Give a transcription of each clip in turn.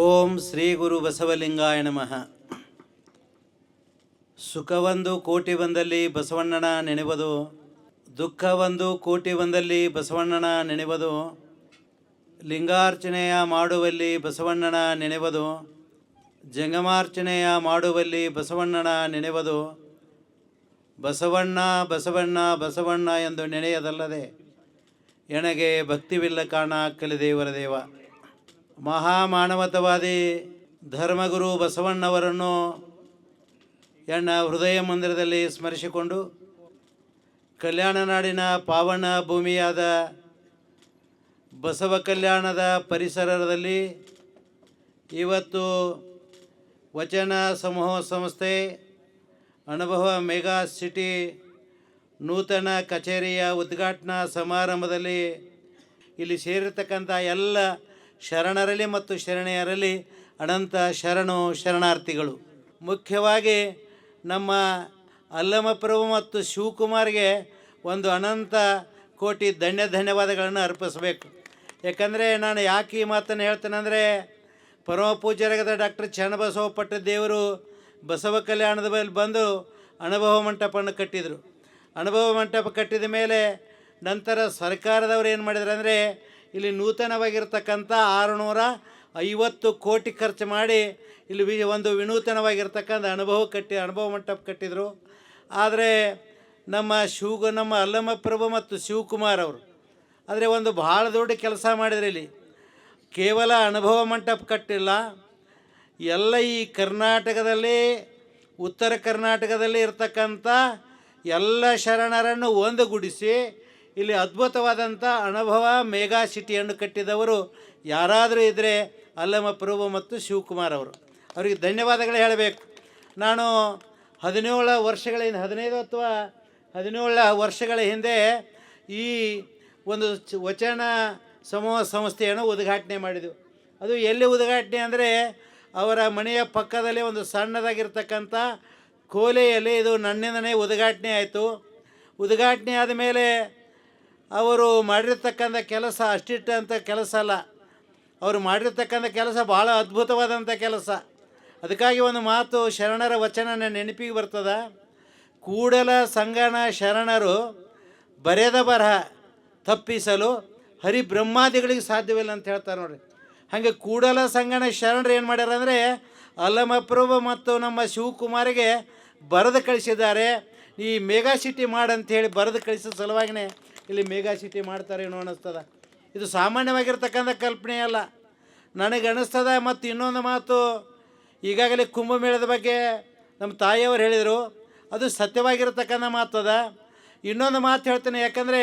ಓಂ ಶ್ರೀ ಗುರು ಬಸವಲಿಂಗಾಯ ನಮಃ. ಸುಖವೊಂದು ಕೋಟಿ ಬಂದಲ್ಲಿ ಬಸವಣ್ಣನ ನೆನೆವುದು, ದುಃಖವೊಂದು ಕೋಟಿ ಬಂದಲ್ಲಿ ಬಸವಣ್ಣನ ನೆನೆವುದು, ಲಿಂಗಾರ್ಚನೆಯ ಮಾಡುವಲ್ಲಿ ಬಸವಣ್ಣನ ನೆನೆವುದು, ಜಂಗಮಾರ್ಚನೆಯ ಮಾಡುವಲ್ಲಿ ಬಸವಣ್ಣನ ನೆನೆವುದು, ಬಸವಣ್ಣ ಬಸವಣ್ಣ ಬಸವಣ್ಣ ಎಂದು ನೆನೆಯದಲ್ಲದೆ ಎನಗೆ ಭಕ್ತಿವಿಲ್ಲ ಕಾಣ ಕಲಿದೇವರ ದೇವ. ಮಹಾಮಾನವತವಾದಿ ಧರ್ಮಗುರು ಬಸವಣ್ಣವರನ್ನು ಎನ್ನ ಹೃದಯ ಮಂದಿರದಲ್ಲಿ ಸ್ಮರಿಸಿಕೊಂಡು ಕಲ್ಯಾಣ ನಾಡಿನ ಪಾವನ ಭೂಮಿಯಾದ ಬಸವ ಕಲ್ಯಾಣದ ಪರಿಸರದಲ್ಲಿ ಇವತ್ತು ವಚನ ಸಮೂಹ ಸಂಸ್ಥೆ ಅನುಭವ ಮೆಗಾ ಸಿಟಿ ನೂತನ ಕಚೇರಿಯ ಉದ್ಘಾಟನಾ ಸಮಾರಂಭದಲ್ಲಿ ಇಲ್ಲಿ ಸೇರಿರ್ತಕ್ಕಂಥ ಎಲ್ಲ ಶರಣರಲ್ಲಿ ಮತ್ತು ಶರಣೆಯರಲ್ಲಿ ಅನಂತ ಶರಣಾರ್ಥಿಗಳು, ಮುಖ್ಯವಾಗಿ ನಮ್ಮ ಅಲ್ಲಮಪ್ರಭು ಮತ್ತು ಶಿವಕುಮಾರ್ಗೆ ಒಂದು ಅನಂತ ಕೋಟಿ ಧನ್ಯವಾದಗಳನ್ನು ಅರ್ಪಿಸಬೇಕು. ಯಾಕಂದರೆ ನಾನು ಯಾಕೆ ಈ ಮಾತನ್ನು ಹೇಳ್ತೇನೆಂದರೆ, ಪರಮ ಪೂಜ್ಯರಾದ ಡಾಕ್ಟರ್ ಚನ್ನಬಸವ ಪಟ್ಟದೇವರು ಬಸವ ಕಲ್ಯಾಣದ ಮೇಲೆ ಬಂದು ಅನುಭವ ಮಂಟಪವನ್ನು ಕಟ್ಟಿದರು. ಅನುಭವ ಮಂಟಪ ಕಟ್ಟಿದ ಮೇಲೆ ನಂತರ ಸರ್ಕಾರದವರು ಏನು ಮಾಡಿದ್ರು ಅಂದರೆ, ಇಲ್ಲಿ ನೂತನವಾಗಿರ್ತಕ್ಕಂಥ 650 ಕೋಟಿ ಖರ್ಚು ಮಾಡಿ ಇಲ್ಲಿ ಒಂದು ವಿನೂತನವಾಗಿರ್ತಕ್ಕಂಥ ಅನುಭವ ಮಂಟಪ ಕಟ್ಟಿದರು. ಆದರೆ ನಮ್ಮ ಅಲ್ಲಮಪ್ರಭು ಮತ್ತು ಶಿವಕುಮಾರ್ ಅವರು ಆದರೆ ಒಂದು ಭಾಳ ದೊಡ್ಡ ಕೆಲಸ ಮಾಡಿದ್ರು. ಇಲ್ಲಿ ಕೇವಲ ಅನುಭವ ಮಂಟಪ ಕಟ್ಟಿಲ್ಲ, ಎಲ್ಲ ಈ ಕರ್ನಾಟಕದಲ್ಲಿ ಉತ್ತರ ಕರ್ನಾಟಕದಲ್ಲಿ ಇರ್ತಕ್ಕಂಥ ಎಲ್ಲ ಶರಣರನ್ನು ಒಂದುಗೂಡಿಸಿ ಇಲ್ಲಿ ಅದ್ಭುತವಾದಂಥ ಅನುಭವ ಮೆಗಾ ಸಿಟಿಯನ್ನು ಕಟ್ಟಿದವರು ಯಾರಾದರೂ ಇದ್ದರೆ ಅಲ್ಲಮಪ್ರಭು ಮತ್ತು ಶಿವಕುಮಾರ್ ಅವರು. ಅವರಿಗೆ ಧನ್ಯವಾದಗಳು ಹೇಳಬೇಕು. ನಾನು 15 ವರ್ಷಗಳ ಹಿಂದೆ ಈ ಒಂದು ವಚನ ಸಮೂಹ ಸಂಸ್ಥೆಯನ್ನು ಉದ್ಘಾಟನೆ ಮಾಡಿದೆವು. ಅದು ಎಲ್ಲಿ ಉದ್ಘಾಟನೆ ಅಂದರೆ, ಅವರ ಮನೆಯ ಪಕ್ಕದಲ್ಲಿ ಒಂದು ಸಣ್ಣದಾಗಿರ್ತಕ್ಕಂಥ ಕೋಲೆಯಲ್ಲಿ ಇದು ನನ್ನಿಂದನೇ ಉದ್ಘಾಟನೆ ಆಯಿತು. ಉದ್ಘಾಟನೆ ಆದಮೇಲೆ ಅವರು ಮಾಡಿರ್ತಕ್ಕಂಥ ಕೆಲಸ ಅಷ್ಟಿಟ್ಟಂಥ ಕೆಲಸ ಅಲ್ಲ, ಅವರು ಮಾಡಿರ್ತಕ್ಕಂಥ ಕೆಲಸ ಭಾಳ ಅದ್ಭುತವಾದಂಥ ಕೆಲಸ. ಅದಕ್ಕಾಗಿ ಒಂದು ಮಾತು ಶರಣರ ವಚನ ನೆನಪಿಗೆ ಬರ್ತದೆ. ಕೂಡಲ ಸಂಗನ ಶರಣರು ಬರೆದ ಬರಹ ತಪ್ಪಿಸಲು ಹರಿಬ್ರಹ್ಮಾದಿಗಳಿಗೆ ಸಾಧ್ಯವಿಲ್ಲ ಅಂತ ಹೇಳ್ತಾರೆ ನೋಡ್ರಿ. ಹಾಗೆ ಕೂಡಲ ಸಂಗನ ಶರಣರು ಏನು ಮಾಡ್ಯಾರ ಅಂದರೆ, ಅಲ್ಲಮಪ್ರಭು ಮತ್ತು ನಮ್ಮ ಶಿವಕುಮಾರಿಗೆ ಬರೆದು ಕಳಿಸಿದ್ದಾರೆ. ಈ ಮೆಗಾ ಸಿಟಿ ಮಾಡಂಥೇಳಿ ಬರೆದು ಕಳಿಸೋ ಸಲುವಾಗಿಯೇ ಇಲ್ಲಿ ಮೆಗಾ ಸಿಟಿ ಮಾಡ್ತಾರೇನೋ ಅನ್ನಿಸ್ತದೆ. ಇದು ಸಾಮಾನ್ಯವಾಗಿರ್ತಕ್ಕಂಥ ಕಲ್ಪನೆ ಅಲ್ಲ, ನನಗೆ ಅನ್ನಿಸ್ತದೆ. ಮತ್ತು ಇನ್ನೊಂದು ಮಾತು, ಈಗಾಗಲೇ ಕುಂಭಮೇಳದ ಬಗ್ಗೆ ನಮ್ಮ ತಾಯಿಯವರು ಹೇಳಿದರು, ಅದು ಸತ್ಯವಾಗಿರ್ತಕ್ಕಂಥ ಮಾತದ. ಇನ್ನೊಂದು ಮಾತು ಹೇಳ್ತೇನೆ, ಯಾಕಂದರೆ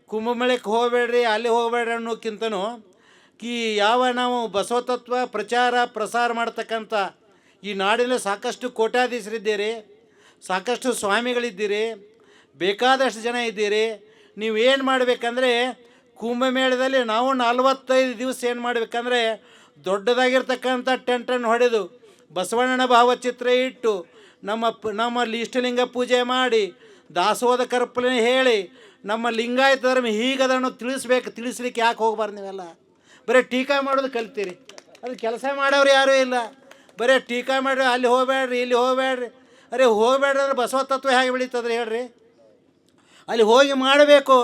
ಕುಂಭಮೇಳಕ್ಕೆ ಹೋಗಬೇಡ್ರಿ ಅಲ್ಲಿ ಹೋಗಬೇಡ್ರಿ ಅನ್ನೋಕ್ಕಿಂತನೂ ನಾವು ಬಸವತತ್ವ ಪ್ರಸಾರ ಮಾಡ್ತಕ್ಕಂಥ ಈ ನಾಡಿನಲ್ಲಿ ಸಾಕಷ್ಟು ಕೋಟ್ಯಾಧೀಶರಿದ್ದೀರಿ, ಸಾಕಷ್ಟು ಸ್ವಾಮಿಗಳಿದ್ದೀರಿ, ಬೇಕಾದಷ್ಟು ಜನ ಇದ್ದೀರಿ. ನೀವೇನು ಮಾಡಬೇಕಂದ್ರೆ, ಕುಂಭಮೇಳದಲ್ಲಿ ನಾವು 45 ದಿವಸ ಏನು ಮಾಡಬೇಕಂದ್ರೆ, ದೊಡ್ಡದಾಗಿರ್ತಕ್ಕಂಥ ಟೆಂಟನ್ನು ಹೊಡೆದು ಬಸವಣ್ಣನ ಭಾವಚಿತ್ರ ಇಟ್ಟು ನಮ್ಮ ಇಷ್ಟಲಿಂಗ ಪೂಜೆ ಮಾಡಿ ದಾಸೋಹದ ಕರ್ಪನೆ ಹೇಳಿ ನಮ್ಮ ಲಿಂಗಾಯತ ಧರ್ಮ ಹೀಗದನ್ನು ತಿಳಿಸ್ಲಿಕ್ಕೆ ಯಾಕೆ ಹೋಗ್ಬಾರ್ದು? ನೀವೆಲ್ಲ ಬರೀ ಟೀಕಾ ಮಾಡೋದು ಕಲ್ತೀರಿ, ಅದು ಕೆಲಸ ಮಾಡೋರು ಯಾರೂ ಇಲ್ಲ. ಬರೀ ಟೀಕಾ ಮಾಡ್ರಿ, ಅಲ್ಲಿ ಹೋಗಬೇಡ್ರಿ ಇಲ್ಲಿ ಹೋಗಬೇಡ್ರಿ. ಅರೆ ಹೋಗಬೇಡ್ರಿ ಅಂದ್ರೆ ಬಸವ ತತ್ವ ಹೇಗೆ ಬೆಳೀತದ್ರಿ ಹೇಳ್ರಿ? ಅಲ್ಲಿ ಹೋಗಿ ಮಾಡಬೇಕು.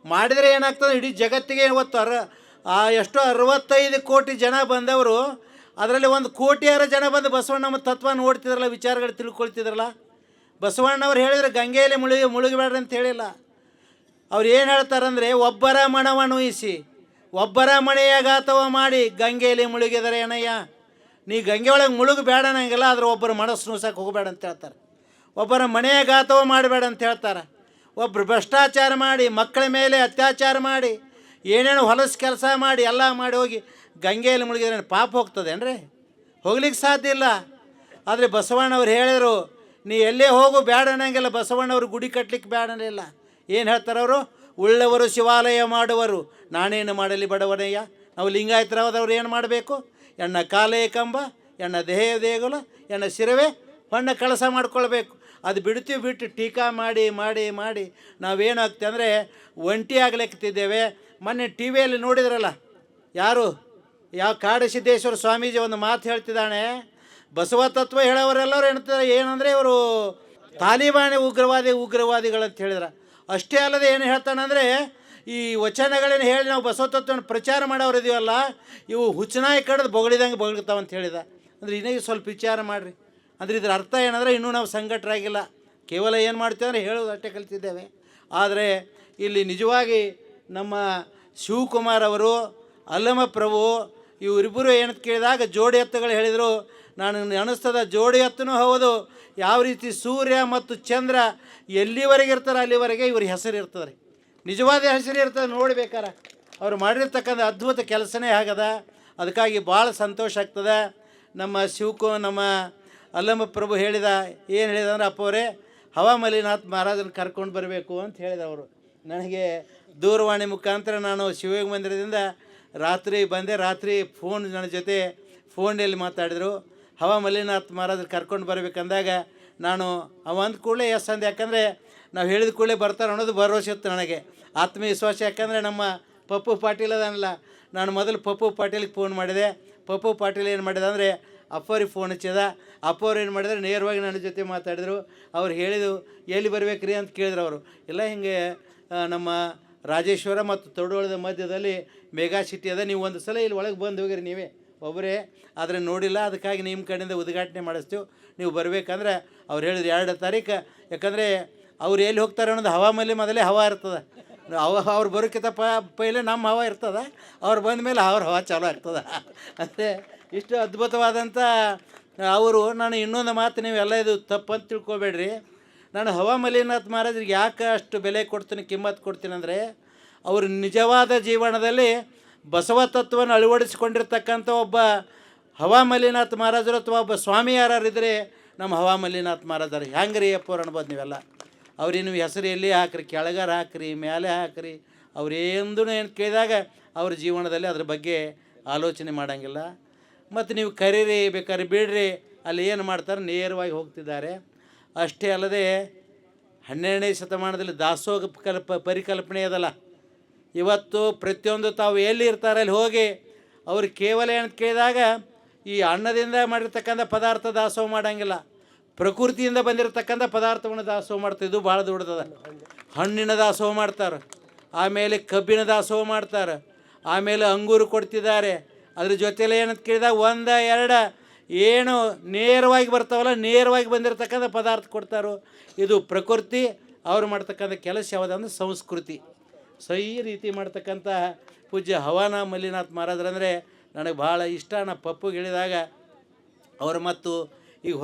ಮಾಡಿದರೆ ಏನಾಗ್ತದೆ, ಇಡೀ ಜಗತ್ತಿಗೆ ಇವತ್ತು 65 ಕೋಟಿ ಜನ ಬಂದವರು, ಅದರಲ್ಲಿ 1 ಕೋಟಿಯಾರ ಜನ ಬಂದು ಬಸವಣ್ಣ ತತ್ವ ನೋಡ್ತಿದ್ರಲ್ಲ, ವಿಚಾರಗಳು ತಿಳ್ಕೊಳ್ತಿದ್ರಲ್ಲ. ಬಸವಣ್ಣವ್ರು ಹೇಳಿದ್ರೆ ಗಂಗೆಯಲ್ಲಿ ಮುಳುಗಬೇಡ್ರಿ ಅಂತ ಹೇಳಿಲ್ಲ. ಅವ್ರು ಏನು ಹೇಳ್ತಾರಂದರೆ, ಒಬ್ಬರ ಮಣವನ್ನು ಉಯಿಸಿ ಒಬ್ಬರ ಮನೆಯ ಗಾತವ ಮಾಡಿ ಗಂಗೆಯಲ್ಲಿ ಮುಳುಗಿದರೆ ಏನಯ್ಯ, ನೀ ಗಂಗೆ ಒಳಗೆ ಮುಳುಗಬೇಡ ನಂಗಿಲ್ಲ, ಆದ್ರೆ ಒಬ್ಬರ ಮನಸ್ಸು ನುಸಕ್ಕೆ ಹೋಗಬೇಡ ಅಂತ ಹೇಳ್ತಾರೆ. ಒಬ್ಬರ ಮನೆಯ ಗಾತವ ಮಾಡಬೇಡ ಅಂತ ಹೇಳ್ತಾರೆ. ಒಬ್ಬರು ಭ್ರಷ್ಟಾಚಾರ ಮಾಡಿ ಮಕ್ಕಳ ಮೇಲೆ ಅತ್ಯಾಚಾರ ಮಾಡಿ ಏನೇನು ಹೊಲಸು ಕೆಲಸ ಮಾಡಿ ಎಲ್ಲ ಮಾಡಿ ಹೋಗಿ ಗಂಗೆಯಲ್ಲಿ ಮುಳುಗಿದ್ರೆ ಪಾಪ ಹೋಗ್ತದೇನ್ರಿ? ಹೋಗ್ಲಿಕ್ಕೆ ಸಾಧ್ಯ ಇಲ್ಲ. ಆದರೆ ಬಸವಣ್ಣವ್ರು ಹೇಳಿದರು, ನೀ ಎಲ್ಲೇ ಹೋಗು ಬೇಡ ಅನ್ನಂಗಿಲ್ಲ. ಬಸವಣ್ಣವ್ರು ಗುಡಿ ಕಟ್ಟಲಿಕ್ಕೆ ಬೇಡ ಅನ್ನಲಿಲ್ಲ. ಏನು ಹೇಳ್ತಾರೆ ಅವರು? ಉಳ್ಳವರು ಶಿವಾಲಯ ಮಾಡುವರು, ನಾನೇನು ಮಾಡಲಿ ಬಡವನಯ್ಯ. ನಾವು ಲಿಂಗಾಯತರಾದವ್ರು ಏನು ಮಾಡಬೇಕು? ಎಣ್ಣ ಕಾಲೇ ಕಂಬ, ಎಣ್ಣ ದೇಹ ದೇಗುಲ, ಎಣ್ಣ ಶಿರವೇ ಹೊಣ್ಣ ಕಳಸ ಮಾಡ್ಕೊಳ್ಬೇಕು. ಅದು ಬಿಟ್ಟು ಟೀಕಾ ಮಾಡಿ ಮಾಡಿ ಮಾಡಿ ನಾವೇನಾಗ್ತದೆ ಅಂದರೆ ಒಂಟಿ ಆಗ್ಲಿಕ್ತಿದ್ದೇವೆ. ಮೊನ್ನೆ ಟಿ ವಿಯಲ್ಲಿ ನೋಡಿದ್ರಲ್ಲ, ಯಾರು ಯಾವ ಕಾಡಸಿದ್ದೇಶ್ವರ ಸ್ವಾಮೀಜಿ ಒಂದು ಮಾತು ಹೇಳ್ತಿದ್ದಾನೆ, ಬಸವ ತತ್ವ ಹೇಳೋರೆಲ್ಲರೂ ಏನಂದರೆ ಇವರು ತಾಲಿಬಾನಿ ಉಗ್ರವಾದಿಗಳಂತ ಹೇಳಿದ್ರೆ. ಅಷ್ಟೇ ಅಲ್ಲದೆ ಏನು ಹೇಳ್ತಾನಂದರೆ, ಈ ವಚನಗಳೇನು ಹೇಳಿ ನಾವು ಬಸವ ತತ್ವವನ್ನು ಪ್ರಚಾರ ಮಾಡೋರು ಇದೀವಲ್ಲ, ಇವು ಹುಚ್ಚನಾಯಿ ಕಡ್ದು ಬೊಗಳಿದಂಗೆ ಬೊಗಳ್ತಾವಂತ ಹೇಳಿದ. ಅಂದರೆ ಇನ್ನೂ ಸ್ವಲ್ಪ ವಿಚಾರ ಮಾಡಿರಿ. ಅಂದರೆ ಇದ್ರ ಅರ್ಥ ಏನಂದರೆ, ಇನ್ನೂ ನಾವು ಸಂಘಟರಾಗಿಲ್ಲ, ಕೇವಲ ಏನು ಮಾಡ್ತೀವಿ ಅಂದರೆ ಹೇಳೋದು ಅಷ್ಟೇ ಕಲಿತಿದ್ದೇವೆ. ಆದರೆ ಇಲ್ಲಿ ನಿಜವಾಗಿ ನಮ್ಮ ಶಿವಕುಮಾರ್ ಅವರು, ಅಲ್ಲಮ ಪ್ರಭು ಇವರಿಬ್ಬರು ಏನಂತ ಕೇಳಿದಾಗ ಜೋಡಿ ಎತ್ತುಗಳು ಹೇಳಿದರು. ನಾನು ಅನಿಸ್ತದ ಜೋಡಿ ಎತ್ತನೂ ಹೌದು, ಯಾವ ರೀತಿ ಸೂರ್ಯ ಮತ್ತು ಚಂದ್ರ ಎಲ್ಲಿವರೆಗೆ ಇರ್ತಾರೆ ಅಲ್ಲಿವರೆಗೆ ಇವ್ರ ಹೆಸರು ಇರ್ತದೆ ರೀ, ನಿಜವಾದ ಹೆಸರು ಇರ್ತದೆ. ನೋಡ್ಬೇಕಾರ ಅವ್ರು ಮಾಡಿರ್ತಕ್ಕಂಥ ಅದ್ಭುತ ಕೆಲಸನೇ ಆಗದ. ಅದಕ್ಕಾಗಿ ಭಾಳ ಸಂತೋಷ ಆಗ್ತದೆ. ನಮ್ಮ ಅಲ್ಲಮ ಪ್ರಭು ಏನು ಹೇಳಿದ ಅಂದ್ರೆ, ಅಪ್ಪವರೇ ಹವಾ ಮಲ್ಲಿನಾಥ್ ಮಹಾರಾಜನ ಕರ್ಕೊಂಡು ಬರಬೇಕು ಅಂತ ಹೇಳಿದವರು. ನನಗೆ ದೂರವಾಣಿ ಮುಖಾಂತರ ನಾನು ಶಿವಯೋಗ ಮಂದಿರದಿಂದ ರಾತ್ರಿ ಬಂದೆ. ರಾತ್ರಿ ನನ್ನ ಜೊತೆ ಫೋನಲ್ಲಿ ಮಾತಾಡಿದರು. ಹವಾ ಮಲ್ಲಿನಾಥ್ ಮಹಾರಾಜರು ಕರ್ಕೊಂಡು ಬರಬೇಕಂದಾಗ ನಾನು ಅಂದ ಕೂಡಲೇ ಎಸ್ ಅಂದೆ. ಯಾಕಂದರೆ ನಾವು ಹೇಳಿದ ಕೂಡಲೇ ಬರ್ತಾರೆ ಅನ್ನೋದು ಭರವಸೆ ಇತ್ತು ನನಗೆ, ಆತ್ಮವಿಶ್ವಾಸ. ಯಾಕಂದರೆ ನಮ್ಮ ಪಪ್ಪು ಪಾಟೀಲ್ ಅದನ್ನಲ್ಲ, ನಾನು ಮೊದಲು ಪಪ್ಪು ಪಾಟೀಲಿಗೆ ಫೋನ್ ಮಾಡಿದೆ. ಪಪ್ಪು ಪಾಟೀಲ್ ಏನು ಮಾಡಿದ ಅಂದರೆ ಅಪ್ಪವ್ರಿಗೆ ಫೋನ್ ಹಚ್ಚಿದ. ಅಪ್ಪವ್ರು ಏನು ಮಾಡಿದ್ರೆ ನೇರವಾಗಿ ನನ್ನ ಜೊತೆ ಮಾತಾಡಿದರು. ಅವ್ರು ಹೇಳಿದು ಎಲ್ಲಿ ಬರ್ಬೇಕ್ರಿ ಅಂತ ಕೇಳಿದ್ರು. ಅವರು ಇಲ್ಲ ಹಿಂಗೆ ನಮ್ಮ ರಾಜೇಶ್ವರ ಮತ್ತು ತೊಡೋಳದ ಮಧ್ಯದಲ್ಲಿ ಮೆಗಾ ಸಿಟಿ ಅದ, ನೀವು ಒಂದು ಸಲ ಇಲ್ಲಿ ಒಳಗೆ ಬಂದು ಹೋಗಿರಿ ನೀವೇ ಒಬ್ಬರೇ, ಆದರೆ ನೋಡಿಲ್ಲ, ಅದಕ್ಕಾಗಿ ನಿಮ್ಮ ಕಡೆಯಿಂದ ಉದ್ಘಾಟನೆ ಮಾಡಿಸ್ತೀವಿ, ನೀವು ಬರಬೇಕಂದ್ರೆ ಅವ್ರು ಹೇಳಿದ್ರು 2 ತಾರೀಕು. ಯಾಕಂದರೆ ಅವ್ರು ಎಲ್ಲಿ ಹೋಗ್ತಾರೆ ಅನ್ನೋದು ಹವಾಮಲ್ಲಿ ಮೊದಲೇ ಹವಾ ಇರ್ತದೆ. ಅವ್ರು ಬರೋಕ್ಕಿಂತ ಪೈಲೆ ನಮ್ಮ ಹವಾ ಇರ್ತದೆ, ಅವ್ರು ಬಂದ ಮೇಲೆ ಅವ್ರ ಹವಾ ಚಾಲೂ ಆಗ್ತದೆ. ಅಂದರೆ ಇಷ್ಟು ಅದ್ಭುತವಾದಂಥ ಅವರು. ನಾನು ಇನ್ನೊಂದು ಮಾತು, ನೀವೆಲ್ಲ ಇದು ತಪ್ಪಂತ ತಿಳ್ಕೊಬೇಡ್ರಿ. ನಾನು ಹವಾ ಮಲ್ಲಿನಾಥ್ ಮಹಾರಾಜರಿಗೆ ಯಾಕೆ ಅಷ್ಟು ಬೆಲೆ ಕೊಡ್ತೀನಿ, ಕಿಮ್ಮತ್ತು ಕೊಡ್ತೀನಿ ಅಂದರೆ, ಅವರು ನಿಜವಾದ ಜೀವನದಲ್ಲಿ ಬಸವ ತತ್ವವನ್ನು ಅಳವಡಿಸಿಕೊಂಡಿರ್ತಕ್ಕಂಥ ಒಬ್ಬ ಹವಾ ಮಲ್ಲಿನಾಥ್ ಮಹಾರಾಜರು ಅಥವಾ ಒಬ್ಬ ಸ್ವಾಮಿ ಯಾರಿದ್ರೆ ನಮ್ಮ ಹವಾ ಮಲ್ಲಿನಾಥ್ ಮಹಾರಾಜರು. ಹೆಂಗೆ ರೀ ಅಪ್ಪವ್ರು ಅನ್ಬೋದು ನೀವೆಲ್ಲ. ಅವ್ರೇನು ಹೆಸರು ಎಲ್ಲಿ ಹಾಕ್ರಿ, ಕೆಳಗಾರ ಹಾಕ್ರಿ, ಮೇಲೆ ಹಾಕ್ರಿ, ಅವ್ರೇಂದೂ ಏನು ಕೇಳಿದಾಗ ಅವ್ರ ಜೀವನದಲ್ಲಿ ಅದ್ರ ಬಗ್ಗೆ ಆಲೋಚನೆ ಮಾಡೋಂಗಿಲ್ಲ. ಮತ್ತು ನೀವು ಕರೀರಿ ಬೇಕಾದ್ರೆ ಬಿಡ್ರಿ, ಅಲ್ಲಿ ಏನು ಮಾಡ್ತಾರೆ ನೇರವಾಗಿ ಹೋಗ್ತಿದ್ದಾರೆ. ಅಷ್ಟೇ ಅಲ್ಲದೆ 12ನೇ ಶತಮಾನದಲ್ಲಿ ದಾಸೋಹ ಪರಿಕಲ್ಪನೆ ಅದಲ್ಲ. ಇವತ್ತು ಪ್ರತಿಯೊಂದು ತಾವು ಎಲ್ಲಿ ಇರ್ತಾರೆ ಅಲ್ಲಿ ಹೋಗಿ ಅವ್ರು ಕೇವಲ ಏನಂತ ಕೇಳಿದಾಗ ಈ ಅನ್ನದಿಂದ ಮಾಡಿರ್ತಕ್ಕಂಥ ಪದಾರ್ಥ ದಾಸೋಹ ಮಾಡೋಂಗಿಲ್ಲ, ಪ್ರಕೃತಿಯಿಂದ ಬಂದಿರತಕ್ಕಂಥ ಪದಾರ್ಥವನ್ನು ದಾಸೋಹ ಮಾಡ್ತಾರೆ. ಇದು ಭಾಳ ದೊಡ್ಡದದ. ಹಣ್ಣಿನ ದಾಸೋಹ ಮಾಡ್ತಾರೆ, ಆಮೇಲೆ ಕಬ್ಬಿನ ದಾಸೋಹ ಮಾಡ್ತಾರೆ, ಆಮೇಲೆ ಅಂಗೂರು ಕೊಡ್ತಿದ್ದಾರೆ. ಅದ್ರ ಜೊತೆಯಲ್ಲಿ ಏನಂತ ಕೇಳಿದಾಗ 1 2 ಏನು ನೇರವಾಗಿ ಬರ್ತಾವಲ್ಲ, ನೇರವಾಗಿ ಬಂದಿರತಕ್ಕಂಥ ಪದಾರ್ಥ ಕೊಡ್ತಾರೋ. ಇದು ಪ್ರಕೃತಿ. ಅವ್ರು ಮಾಡ್ತಕ್ಕಂಥ ಕೆಲಸ ಯಾವುದಂದ್ರೆ ಸಂಸ್ಕೃತಿ. ಈ ರೀತಿ ಮಾಡ್ತಕ್ಕಂಥ ಪೂಜ್ಯ ಹವಾನ ಮಲ್ಲಿನಾಥ್ ಮಹಾರಾಜರಂದರೆ ನನಗೆ ಭಾಳ ಇಷ್ಟ. ನಾನು ಪಪ್ಪುಗೆ ಹೇಳಿದಾಗ ಅವರು ಮತ್ತು ಈಗ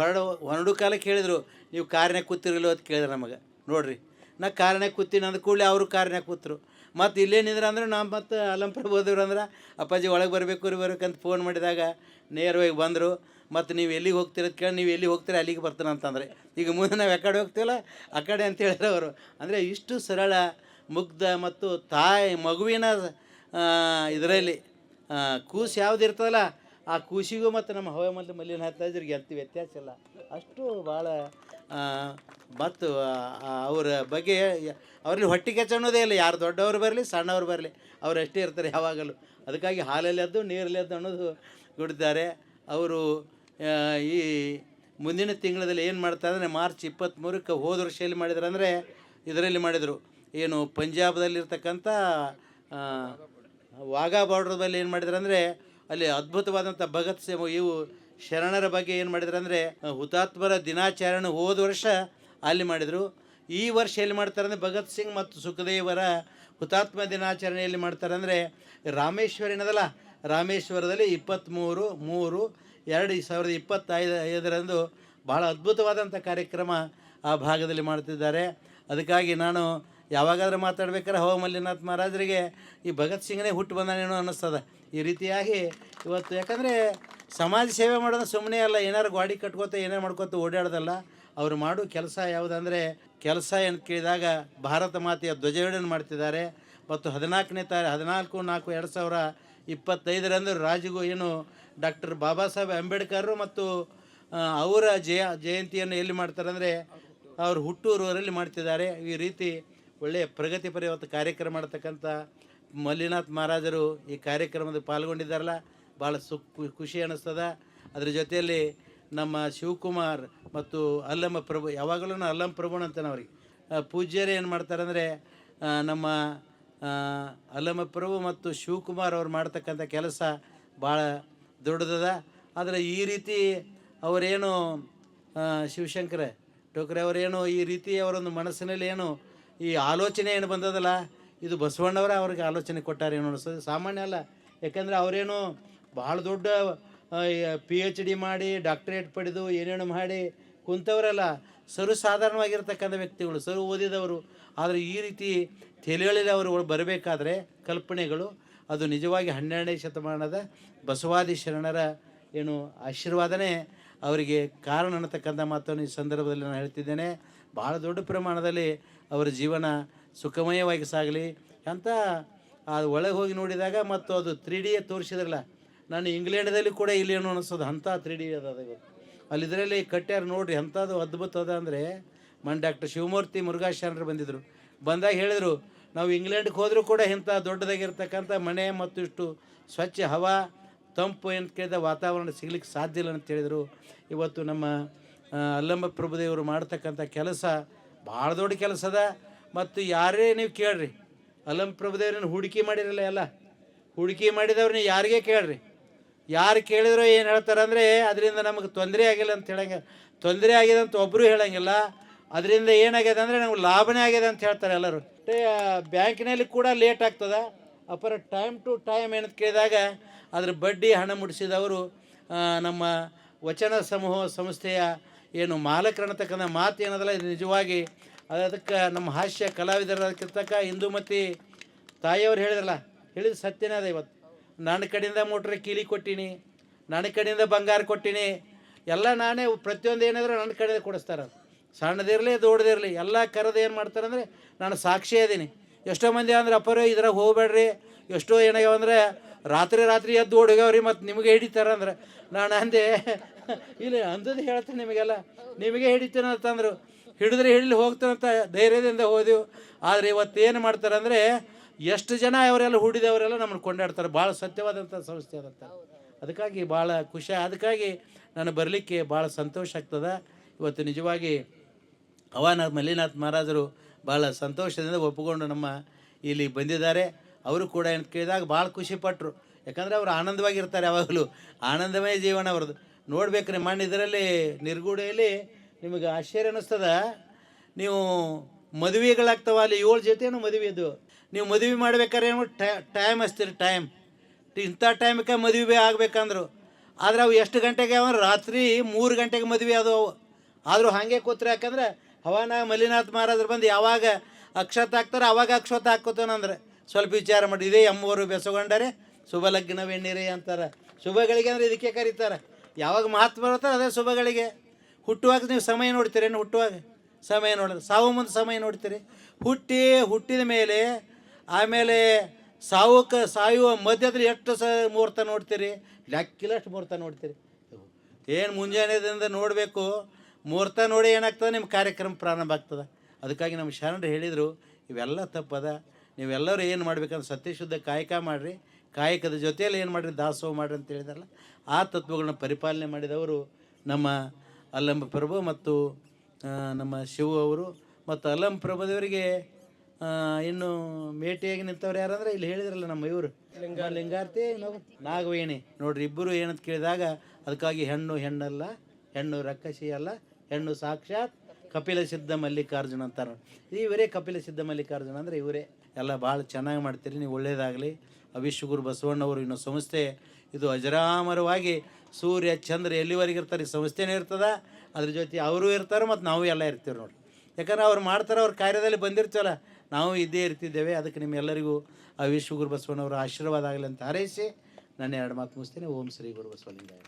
ಹೊರಡು ಕಾಲಕ್ಕೆ ಹೇಳಿದರು, ನೀವು ಕಾರ್ನಾಗ ಕೂತಿರಲಿಲ್ಲ ಅಂತ ಕೇಳಿದ್ರು ನಮಗೆ. ನೋಡಿರಿ, ನಾ ಕಾರ್ನಾಗ ಕೂತೀನಿ ಅಂದ ಕೂಡಲೇ ಅವರು ಕಾರ್ನಾಗ ಕೂತರು. ಮತ್ತು ಇಲ್ಲೇನಿದ್ರೆ ಅಂದ್ರೆ ನಾವು ಮತ್ತು ಅಲ್ಲಂ ಪ್ರಭು ಹೋದವ್ರು ಅಂದ್ರೆ, ಅಪ್ಪಾಜಿ ಒಳಗೆ ಬರ್ಬೇಕಂತ ಫೋನ್ ಮಾಡಿದಾಗ ನೇರವಾಗಿ ಬಂದರು. ಮತ್ತು ನೀವು ಎಲ್ಲಿಗೆ ಹೋಗ್ತೀರದು ಕೇಳಿ, ನೀವು ಎಲ್ಲಿ ಹೋಗ್ತೀರ ಅಲ್ಲಿಗೆ ಬರ್ತಾನೆ ಅಂತಂದರೆ, ಈಗ ಮುಂದೆ ನಾವು ಯಾಕಡೆ ಹೋಗ್ತೀವಲ್ಲ ಆ ಕಡೆ ಅಂತ ಹೇಳಿದ್ರು ಅವರು. ಅಂದರೆ ಇಷ್ಟು ಸರಳ, ಮುಗ್ಧ ಮತ್ತು ಮಗುವಿನ ಇದರಲ್ಲಿ ಕೂಸು ಯಾವ್ದು ಇರ್ತದಲ್ಲ, ಆ ಕೂಸಿಗೂ ಮತ್ತು ನಮ್ಮ ಹವಾ ಮಲ್ಲಿನಾಥರಿಗೆ ಅಂತ ವ್ಯತ್ಯಾಸ ಇಲ್ಲ. ಅಷ್ಟು ಭಾಳ ಮತ್ತು ಅವರ ಬಗ್ಗೆ ಅವ್ರಲ್ಲಿ ಹೊಟ್ಟೆ ಕೆಚ್ಚ ಅನ್ನೋದೇ ಇಲ್ಲ. ಯಾರು ದೊಡ್ಡವರು ಬರಲಿ ಸಣ್ಣವ್ರು ಬರಲಿ ಅವರಷ್ಟೇ ಇರ್ತಾರೆ ಯಾವಾಗಲೂ. ಅದಕ್ಕಾಗಿ ಹಾಲಲ್ಲಿ ಎದ್ದು ನೀರಲ್ಲಿ ಎದ್ದು ಅನ್ನೋದು ಕೊಡ್ತಾರೆ ಅವರು. ಈ ಮುಂದಿನ ತಿಂಗಳಲ್ಲಿ ಏನು ಮಾಡ್ತಾರೆ ಅಂದರೆ ಮಾರ್ಚ್ 23ಕ್ಕೆ ಹೋದ ವರ್ಷ ಎಲ್ಲಿ ಮಾಡಿದ್ರು ಅಂದರೆ ಇದರಲ್ಲಿ ಮಾಡಿದರು, ಏನು ಪಂಜಾಬ್ದಲ್ಲಿರ್ತಕ್ಕಂಥ ವಾಘಾ ಬಾರ್ಡ್ರ್ ಬಳಿ ಏನು ಮಾಡಿದ್ರು ಅಂದರೆ ಅಲ್ಲಿ ಅದ್ಭುತವಾದಂಥ ಭಗತ್ ಸಿಂಗ್ ಇವು ಶರಣರ ಬಗ್ಗೆ ಏನು ಮಾಡಿದ್ರು ಅಂದರೆ ಹುತಾತ್ಮರ ದಿನಾಚರಣೆ ಹೋದ ವರ್ಷ ಅಲ್ಲಿ ಮಾಡಿದರು. ಈ ವರ್ಷ ಎಲ್ಲಿ ಮಾಡ್ತಾರೆ ಅಂದರೆ ಭಗತ್ ಸಿಂಗ್ ಮತ್ತು ಸುಖದೇವರ ಹುತಾತ್ಮ ದಿನಾಚರಣೆಯಲ್ಲಿ ಮಾಡ್ತಾರೆ ಅಂದರೆ ರಾಮೇಶ್ವರಿನದಲ್ಲ, ರಾಮೇಶ್ವರದಲ್ಲಿ 23/3/2025 ಬಹಳ ಅದ್ಭುತವಾದಂಥ ಕಾರ್ಯಕ್ರಮ ಆ ಭಾಗದಲ್ಲಿ ಮಾಡ್ತಿದ್ದಾರೆ. ಅದಕ್ಕಾಗಿ ನಾನು ಯಾವಾಗಾದ್ರೂ ಮಾತಾಡ್ಬೇಕಾದ್ರೆ ಹವಾ ಮಲ್ಲಿನಾಥ್ ಮಹಾರಾಜರಿಗೆ ಈ ಭಗತ್ ಸಿಂಗನೇ ಹುಟ್ಟು ಬಂದಾನೇನೋ ಅನ್ನಿಸ್ತದೆ. ಈ ರೀತಿಯಾಗಿ ಇವತ್ತು ಯಾಕಂದರೆ ಸಮಾಜ ಸೇವೆ ಮಾಡೋದು ಸುಮ್ಮನೆ ಅಲ್ಲ, ಏನಾರು ಗಾಡಿ ಕಟ್ಕೋತ ಏನಾರು ಮಾಡ್ಕೋತ ಓಡಾಡೋದಲ್ಲ. ಅವರು ಮಾಡೋ ಕೆಲಸ ಯಾವುದಂದರೆ, ಕೆಲಸ ಏನು ಕೇಳಿದಾಗ ಭಾರತ ಮಾತೆಯ ಧ್ವಜಾರೋಹಣ ಮಾಡ್ತಿದ್ದಾರೆ. ಮತ್ತು 14/4/2025 ರಾಜಗೂ ಏನು ಡಾಕ್ಟರ್ ಬಾಬಾ ಸಾಹೇಬ್ ಅಂಬೇಡ್ಕರ್ ಮತ್ತು ಅವರ ಜಯಂತಿಯನ್ನು ಎಲ್ಲಿ ಮಾಡ್ತಾರೆ ಅಂದರೆ ಅವರು ಹುಟ್ಟೂರವರಲ್ಲಿ ಮಾಡ್ತಿದ್ದಾರೆ. ಈ ರೀತಿ ಒಳ್ಳೆಯ ಪ್ರಗತಿಪರ ಇವತ್ತು ಕಾರ್ಯಕ್ರಮ ಮಾಡ್ತಕ್ಕಂಥ ಮಲ್ಲಿನಾಥ್ ಮಹಾರಾಜರು ಈ ಕಾರ್ಯಕ್ರಮದಲ್ಲಿ ಪಾಲ್ಗೊಂಡಿದ್ದಾರಲ್ಲ, ಭಾಳ ಖುಷಿ ಅನ್ನಿಸ್ತದ. ಅದ್ರ ಜೊತೆಯಲ್ಲಿ ನಮ್ಮ ಶಿವಕುಮಾರ್ ಮತ್ತು ಅಲ್ಲಮ್ಮ ಪ್ರಭು, ಯಾವಾಗಲೂ ಅಲ್ಲಮ್ಮ ಪ್ರಭುಣ ಅಂತಾನೆ ಅವ್ರಿಗೆ. ಪೂಜ್ಯರು ಏನು ಮಾಡ್ತಾರೆ ಅಂದರೆ ನಮ್ಮ ಅಲ್ಲಮ್ಮ ಪ್ರಭು ಮತ್ತು ಶಿವಕುಮಾರ್ ಅವ್ರು ಮಾಡ್ತಕ್ಕಂಥ ಕೆಲಸ ಭಾಳ ದೊಡ್ಡದದ. ಆದರೆ ಈ ರೀತಿ ಅವರೇನು ಶಿವಶಂಕರ ಟೋಕ್ರೆ ಅವರೇನು ಈ ರೀತಿ ಅವರೊಂದು ಮನಸ್ಸಿನಲ್ಲಿ ಏನು ಈ ಆಲೋಚನೆ ಏನು ಬಂದದಲ್ಲ, ಇದು ಬಸವಣ್ಣವರ ಅವ್ರಿಗೆ ಆಲೋಚನೆ ಕೊಟ್ಟಾರೆ ಏನು ಅನಿಸ್ತದೆ, ಸಾಮಾನ್ಯ ಅಲ್ಲ. ಯಾಕಂದರೆ ಅವರೇನು ಭಾಳ ದೊಡ್ಡ PhD ಮಾಡಿ ಡಾಕ್ಟರೇಟ್ ಪಡೆದು ಏನೇನು ಮಾಡಿ ಕುಂತವರಲ್ಲ, ಸರ್ವಸಾಧಾರಣವಾಗಿರ್ತಕ್ಕಂಥ ವ್ಯಕ್ತಿಗಳು, ಸರ್ವ ಓದಿದವರು. ಆದರೆ ಈ ರೀತಿ ತಿಳಿಯಲಿಲ್ಲ ಅವರು ಬರಬೇಕಾದ್ರೆ ಕಲ್ಪನೆಗಳು, ಅದು ನಿಜವಾಗಿ 12ನೇ ಶತಮಾನದ ಬಸವಾದಿ ಶರಣರ ಏನು ಆಶೀರ್ವಾದನೇ ಅವರಿಗೆ ಕಾರಣ ಅನ್ನತಕ್ಕಂಥ ಮಾತನ್ನು ಈ ಸಂದರ್ಭದಲ್ಲಿ ನಾನು ಹೇಳ್ತಿದ್ದೇನೆ. ಭಾಳ ದೊಡ್ಡ ಪ್ರಮಾಣದಲ್ಲಿ ಅವರ ಜೀವನ ಸುಖಮಯವಾಗಿ ಸಾಗಲಿ ಅಂತ ಅದು ಒಳಗೆ ಹೋಗಿ ನೋಡಿದಾಗ, ಮತ್ತು ಅದು 3D ತೋರಿಸಿದ್ರಲ್ಲ, ನಾನು ಇಂಗ್ಲೆಂಡ್ದಲ್ಲಿ ಕೂಡ ಇಲ್ಲಿ ಏನು ಅನಿಸೋದು ಅಂಥ 3D ಅದ ಇವತ್ತು. ಅಲ್ಲಿ ಇದರಲ್ಲಿ ಕಟ್ಟ್ಯಾರ ನೋಡ್ರಿ, ಅಂಥದ್ದು ಅದ್ಭುತ ಅದ ಅಂದರೆ. ಡಾಕ್ಟರ್ ಶಿವಮೂರ್ತಿ ಮುರುಘಾಶರಣರು ಬಂದಿದ್ದರು, ಬಂದಾಗ ಹೇಳಿದರು, ನಾವು ಇಂಗ್ಲೆಂಡ್ಗೆ ಹೋದರೂ ಕೂಡ ಇಂಥ ದೊಡ್ಡದಾಗಿರ್ತಕ್ಕಂಥ ಮನೆ ಮತ್ತು ಇಷ್ಟು ಸ್ವಚ್ಛ ಹವಾ ತಂಪು ಅಂತ ಕೇಳಿದ ವಾತಾವರಣ ಸಿಗ್ಲಿಕ್ಕೆ ಸಾಧ್ಯ ಇಲ್ಲ ಅಂತ ಹೇಳಿದರು. ಇವತ್ತು ನಮ್ಮ ಅಲ್ಲಮ್ಮ ಪ್ರಭುದೇವರು ಮಾಡ್ತಕ್ಕಂಥ ಕೆಲಸ ಭಾಳ ದೊಡ್ಡ ಕೆಲಸ ಅದ. ಮತ್ತು ಯಾರೇ ನೀವು ಕೇಳ್ರಿ, ಅಲ್ಲಮ್ಮ ಪ್ರಭುದೇವ್ರನ್ನ ಹೂಡಿಕೆ ಮಾಡಿರಲ್ಲ, ಎಲ್ಲ ಹೂಡಿಕೆ ಮಾಡಿದವ್ರನ್ನ ಯಾರಿಗೇ ಕೇಳ್ರಿ, ಯಾರು ಕೇಳಿದ್ರು ಏನು ಹೇಳ್ತಾರೆ ಅಂದರೆ ಅದರಿಂದ ನಮಗೆ ತೊಂದರೆ ಆಗಿಲ್ಲ ಅಂತ ಹೇಳಂಗಿಲ್ಲ. ತೊಂದರೆ ಆಗಿದೆ ಅಂತ ಒಬ್ಬರು ಹೇಳಂಗಿಲ್ಲ, ಅದರಿಂದ ಏನಾಗಿದೆ ಅಂದರೆ ನಮ್ಗೆ ಲಾಭನೇ ಆಗಿದೆ ಅಂತ ಹೇಳ್ತಾರೆ ಎಲ್ಲರೂ. ಬ್ಯಾಂಕಿನಲ್ಲಿ ಕೂಡ ಲೇಟ್ ಆಗ್ತದೆ, ಅಪರ ಟೈಮ್ ಟು ಟೈಮ್ ಏನಂತ ಕೇಳಿದಾಗ ಅದ್ರ ಬಡ್ಡಿ ಹಣ ಮುಡಿಸಿದವರು ನಮ್ಮ ವಚನ ಸಮೂಹ ಸಂಸ್ಥೆಯ ಏನು ಮಾಲಕರನ್ನತಕ್ಕಂಥ ಮಾತು ಏನದಲ್ಲ, ಇದು ನಿಜವಾಗಿ ಅದಕ್ಕೆ ನಮ್ಮ ಹಾಸ್ಯ ಕಲಾವಿದರಕ್ಕಿರ್ತಕ್ಕ ಇಂದುಮತಿ ತಾಯಿಯವ್ರು ಹೇಳಿದ್ರಲ್ಲ, ಹೇಳಿದ ಸತ್ಯನೇ ಅದ. ಇವತ್ತು ನನ್ನ ಕಡೆಯಿಂದ ಮೋಟ್ರ್ ಕೀಲಿ ಕೊಟ್ಟೀನಿ, ನನ್ನ ಕಡೆಯಿಂದ ಬಂಗಾರ ಕೊಟ್ಟೀನಿ, ಎಲ್ಲ ನಾನೇ, ಪ್ರತಿಯೊಂದು ಏನಾದರೂ ನನ್ನ ಕಡೆಯಿಂದ ಕೊಡಿಸ್ತಾರೆ. ಸಣ್ಣದಿರಲಿ ದೊಡ್ಡದಿರಲಿ ಎಲ್ಲ ಕರೆದು ಏನು ಮಾಡ್ತಾರೆ ಅಂದರೆ ನಾನು ಸಾಕ್ಷಿ ಇದ್ದೀನಿ. ಎಷ್ಟೋ ಮಂದಿ ಅಂದ್ರೆ ಅಪ್ಪರೇ ಇದ್ರಾಗ ಹೋಗಬೇಡ್ರಿ, ಎಷ್ಟೋ ಏನಾಗ್ಯಾವಂದ್ರೆ ರಾತ್ರಿ ಎದ್ದು ಓಡೋಗ್ಯಾವ್ರಿ, ಮತ್ತು ನಿಮಗೆ ಹಿಡಿತಾರೆ ಅಂದ್ರೆ ನಾನು ಅಂದೆ ಇಲ್ಲ ಅಂದದ್ದು ಹೇಳ್ತೀನಿ ನಿಮಗೆಲ್ಲ, ನಿಮಗೆ ಹಿಡಿತೀನಿ ಅಂತಂದರು. ಹಿಡಿದ್ರೆ ಹಿಡಲಿ ಹೋಗ್ತಾನಂತ ಧೈರ್ಯದಿಂದ ಹೋದೆವು. ಆದರೆ ಇವತ್ತೇನು ಮಾಡ್ತಾರೆ ಅಂದರೆ ಎಷ್ಟು ಜನ ಅವರೆಲ್ಲ ಹೂಡಿದವರೆಲ್ಲ ನಮ್ಮನ್ನು ಕೊಂಡಾಡ್ತಾರೆ. ಭಾಳ ಸತ್ಯವಾದಂಥ ಸಂಸ್ಥೆ ಅದಂತ. ಅದಕ್ಕಾಗಿ ಭಾಳ ಖುಷಿ, ಅದಕ್ಕಾಗಿ ನಾನು ಬರಲಿಕ್ಕೆ ಭಾಳ ಸಂತೋಷ ಆಗ್ತದೆ. ಇವತ್ತು ನಿಜವಾಗಿ ಮಲ್ಲಿನಾಥ್ ಮಹಾರಾಜರು ಭಾಳ ಸಂತೋಷದಿಂದ ಒಪ್ಪಿಕೊಂಡು ನಮ್ಮ ಇಲ್ಲಿ ಬಂದಿದ್ದಾರೆ. ಅವರು ಕೂಡ ಏನು ಕೇಳಿದಾಗ ಭಾಳ ಖುಷಿಪಟ್ಟರು. ಯಾಕಂದರೆ ಅವರು ಆನಂದವಾಗಿರ್ತಾರೆ, ಯಾವಾಗಲೂ ಆನಂದಮಯ ಜೀವನ ಅವ್ರದ್ದು. ನೋಡ್ಬೇಕ್ರಿ, ಮಣ್ಣು ಇದರಲ್ಲಿ ನಿರ್ಗೂಡೆಯಲ್ಲಿ ನಿಮಗೆ ಆಶ್ಚರ್ಯ ಅನ್ನಿಸ್ತದ. ನೀವು ಮದುವೆಗಳಾಗ್ತವ ಅಲ್ಲಿ 7 ಜೊತೆನೂ ಮದುವೆ ಇದು. ನೀವು ಮದುವೆ ಮಾಡ್ಬೇಕಾದ್ರೆ ಏನು ಟೈಮ್ ಹಚ್ತೀರಿ, ಟೈಮ್ ಇಂಥ ಟೈಮಕ್ಕೆ ಮದುವೆ ಆಗ್ಬೇಕಂದ್ರು. ಆದರೆ ಅವು ಎಷ್ಟು ಗಂಟೆಗೆ ಅವ ರಾತ್ರಿ 3 ಗಂಟೆಗೆ ಮದುವೆ ಅದು. ಆದರೂ ಹಾಗೆ ಕೂತ್ರೆ, ಯಾಕಂದ್ರೆ ಮಲ್ಲಿನಾಥ್ ಮಹಾರಾಜರು ಬಂದು ಯಾವಾಗ ಅಕ್ಷತ ಹಾಕ್ತಾರೆ ಅವಾಗ ಅಕ್ಷತ ಹಾಕೋತಾನಂದ್ರೆ ಸ್ವಲ್ಪ ವಿಚಾರ ಮಾಡಿ. ಇದೇ ಎಮ್ಮವರು ಬೆಸಗೊಂಡರೆ ಶುಭ ಲಗ್ನವೆಣ್ಣಿರಿ ಅಂತಾರೆ. ಶುಭಗಳಿಗೆ ಅಂದರೆ ಇದಕ್ಕೆ ಕರೀತಾರೆ. ಯಾವಾಗ ಮಹತ್ವ ಬರ್ತಾರೆ ಅದೇ ಶುಭಗಳಿಗೆ. ಹುಟ್ಟುವಾಗ ನೀವು ಸಮಯ ನೋಡ್ತೀರಿ, ಹುಟ್ಟುವಾಗ ಸಮಯ ನೋಡಿದ್ರೆ, ಸಾವು ಮುಂದೆ ಸಮಯ ನೋಡ್ತೀರಿ. ಹುಟ್ಟಿದ ಮೇಲೆ ಆಮೇಲೆ ಸಾಯುವ ಮಧ್ಯದಲ್ಲಿ ಎಷ್ಟು ಮುಹೂರ್ತ ನೋಡ್ತೀರಿ, ಲೆಕ್ಕಿಲ್ಲಷ್ಟು ಮುಹೂರ್ತ ನೋಡ್ತೀರಿ. ಏನು ಮುಂಜಾನೆದಿಂದ ನೋಡಬೇಕು, ಮುಹೂರ್ತ ನೋಡಿ ಏನಾಗ್ತದೆ, ನಿಮ್ಮ ಕಾರ್ಯಕ್ರಮ ಪ್ರಾರಂಭ ಆಗ್ತದೆ. ಅದಕ್ಕಾಗಿ ನಮ್ಮ ಶರಣರು ಹೇಳಿದರು, ಇವೆಲ್ಲ ತಪ್ಪದ. ನೀವೆಲ್ಲರೂ ಏನು ಮಾಡ್ಬೇಕಂದ್ರೆ ಸತ್ಯಶುದ್ಧ ಕಾಯಕ ಮಾಡಿರಿ, ಕಾಯಕದ ಜೊತೆಯಲ್ಲಿ ಏನು ಮಾಡಿರಿ, ದಾಸೋಹ ಮಾಡಿರಿ ಅಂತ ಹೇಳಿದಾರಲ್ಲ, ಆ ತತ್ವಗಳನ್ನ ಪರಿಪಾಲನೆ ಮಾಡಿದವರು ನಮ್ಮ ಅಲ್ಲಮ್ಮ ಪ್ರಭು ಮತ್ತು ನಮ್ಮ ಶಿವ ಅವರು. ಮತ್ತು ಅಲ್ಲಮ್ಮ ಪ್ರಭುದೇವರಿಗೆ ಇನ್ನು ಮೇಟಿಯಾಗಿ ನಿಂತವ್ರು ಯಾರಂದ್ರೆ ಇಲ್ಲಿ ಹೇಳಿದ್ರಲ್ಲ ನಮ್ಮ ಇವರು ಲಿಂಗಾರ್ತಿ ನಾಗವೇಣಿ ನೋಡ್ರಿ. ಇಬ್ಬರು ಏನಂತ ಕೇಳಿದಾಗ ಅದಕ್ಕಾಗಿ ಹೆಣ್ಣಲ್ಲ, ಹೆಣ್ಣು ರಕ್ಕಸಿ ಅಲ್ಲ, ಹೆಣ್ಣು ಸಾಕ್ಷಾತ್ ಕಪಿಲ ಸಿದ್ಧ ಮಲ್ಲಿಕಾರ್ಜುನ ಅಂತಾರೆ. ಇವರೇ ಕಪಿಲ ಸಿದ್ಧ ಮಲ್ಲಿಕಾರ್ಜುನ ಅಂದರೆ ಇವರೇ. ಎಲ್ಲ ಭಾಳ ಚೆನ್ನಾಗಿ ಮಾಡ್ತೀರಿ, ನೀವು ಒಳ್ಳೆಯದಾಗಲಿ. ಅವಿಶ್ವಗುರು ಬಸವಣ್ಣವರು ಇನ್ನೂ ಸಂಸ್ಥೆ ಇದು ಅಜರಾಮರವಾಗಿ ಸೂರ್ಯ ಚಂದ್ರ ಎಲ್ಲಿವರೆಗೆ ಇರ್ತಾರೆ ಈ ಸಂಸ್ಥೆನೇ ಇರ್ತದೆ. ಅದ್ರ ಜೊತೆ ಅವರು ಇರ್ತಾರೆ ಮತ್ತು ನಾವು ಎಲ್ಲ ಇರ್ತೀವಿ ನೋಡಿ. ಯಾಕಂದ್ರೆ ಅವ್ರು ಮಾಡ್ತಾರೆ, ಅವ್ರ ಕಾರ್ಯದಲ್ಲಿ ಬಂದಿರ್ತೀವಲ್ಲ, ನಾವು ಇದ್ದೇ ಇರ್ತಿದ್ದೇವೆ. ಅದಕ್ಕೆ ನಿಮ್ಮೆಲ್ಲರಿಗೂ ಆ ವಿಶ್ವಗುರು ಬಸವಣ್ಣವರ ಆಶೀರ್ವಾದ ಆಗಲಿ ಅಂತ ಹಾರೈಸಿ ನನ್ನ 2 ಮಾತು ಮುಗಿಸ್ತೀನಿ. ಓಂ ಶ್ರೀ ಗುರು ಬಸವಲಿಂಗಾಯ.